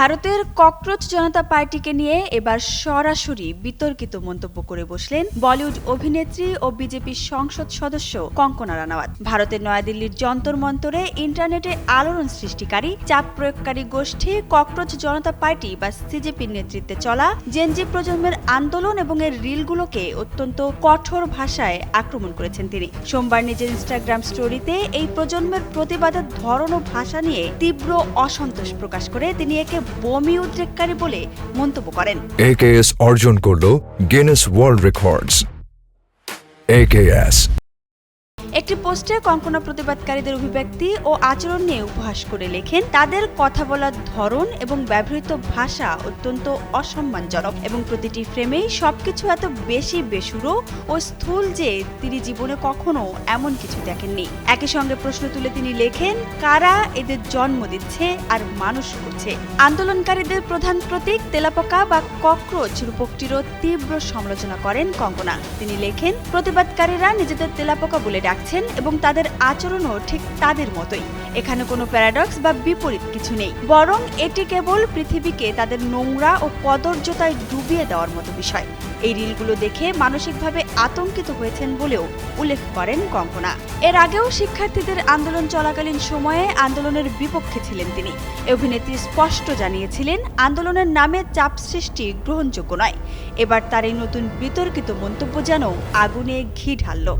ভারতের ককরোচ জনতা পার্টিকে নিয়ে এবার সরাসরি বিতর্কিত মন্তব্য করে বসলেন বলিউড অভিনেত্রী ও বিজেপি সংসদ সদস্য কঙ্গনা রানাওয়াত। ভারতের নয়াদিল্লির যন্তর মন্তরে ইন্টারনেটে আলোড়ন সৃষ্টিকারী চাপ প্রয়োগকারী গোষ্ঠী ককরোচ জনতা পার্টি বা সিজেপির নেতৃত্বে চলা জেনজি প্রজন্মের আন্দোলন এবং এর রিলগুলোকে অত্যন্ত কঠোর ভাষায় আক্রমণ করেছেন তিনি। সোমবার নিজের ইনস্টাগ্রাম স্টোরিতে এই প্রজন্মের প্রতিবাদের ধরন ও ভাষা নিয়ে তীব্র অসন্তোষ প্রকাশ করে তিনি একে বমি উদ্রেককারী বলে মন্তব্য করেন। AKS অর্জন করল গিনেস ওয়ার্ল্ড রেকর্ডস। AKS একটি পোস্টে কঙ্গনা প্রতিবাদকারীদের অভিব্যক্তি ও আচরণ নিয়ে উপহাস করে লেখেন, তাদের কথা বলার ধরন এবং ব্যবহৃত ভাষা অত্যন্ত অসম্মানজনক এবং প্রতিটি ফ্রেমেই সবকিছু এত বেশি বেসুরো ও স্থূল যে তিনি জীবনে কখনো এমন কিছু দেখেননি। একই সঙ্গে প্রশ্ন তুলে তিনি লেখেন, কারা এদের জন্ম দিচ্ছে আর মানুষ করছে। আন্দোলনকারীদের প্রধান প্রতীক তেলাপোকা বা ককরোচ রূপকটিরও তীব্র সমালোচনা করেন কঙ্গনা। তিনি লেখেন, প্রতিবাদকারীরা নিজেদের তেলাপোকা বলে ডাকছেন এবং তাদের আচরণও ঠিক তাদের মতোই। এখানে কোনো প্যারাডক্স বা বিপরীত কিছু নেই, বরং এটি কেবল পৃথিবীকে তাদের নোংরা ও কদর্যতায় ডুবিয়ে দেওয়ার মতো বিষয়। এই রিলগুলো দেখে মানসিকভাবে আতঙ্কিত হয়েছেন বলেও উল্লেখ করেন কঙ্গনা। এর আগেও শিক্ষার্থীদের আন্দোলন চলাকালীন সময়ে আন্দোলনের বিপক্ষে ছিলেন তিনি। অভিনেত্রী স্পষ্ট জানিয়েছিলেন, আন্দোলনের নামে চাপ সৃষ্টি গ্রহণযোগ্য নয়। এবার তার এই নতুন বিতর্কিত মন্তব্য যেন আগুনে ঘি ঢালল।